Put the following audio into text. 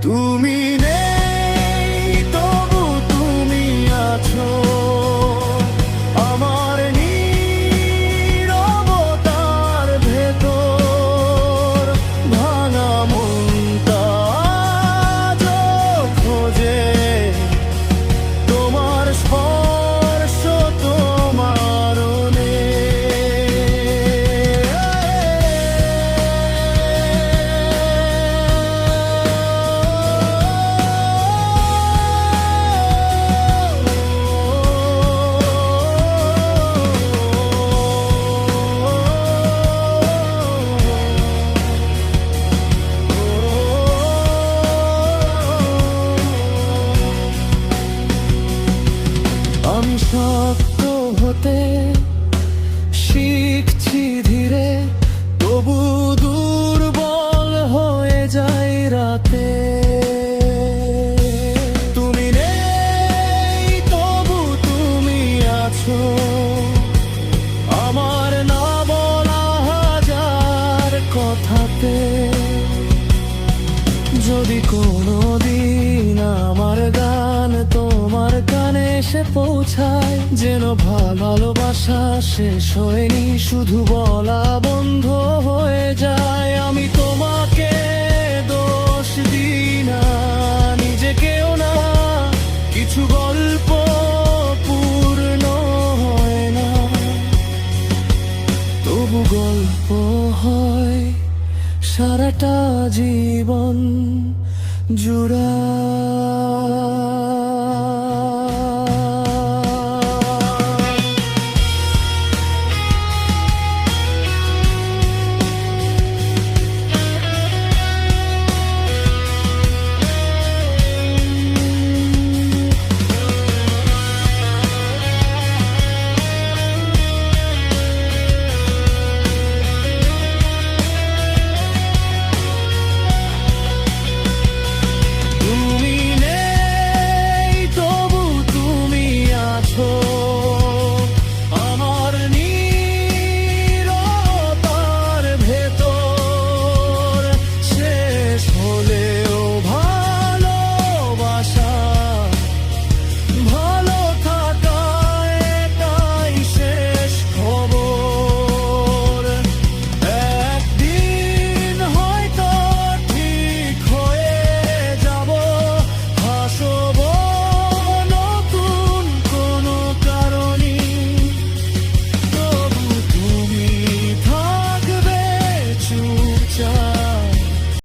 তুমি নেই তবু তুমি আছো আমার নীরবতার ভেতর। ভাঙা মনটা আজও খোঁজে তোমার স্পর্শ, তোমার আমি শক্ত হতে শিখছি ধীরে, তবু দুর্বল হয়ে যাই রাতে। তুমি নেই তবু তুমি আছো আমার না বলা হাজার কথাতে। যদি কোনোদিন আমার গান তোমার কানে এসে পৌঁছায়, যেন ভালোবাসা শেষ হয়নি, শুধু বলা বন্ধ হয়ে যায়। আমি তোমাকে দোষ দিই না, নিজেকেও না, কিছু গল্প পূর্ণ হয় না, তবু গল্প হয় সারাটা জীবন জুড়া।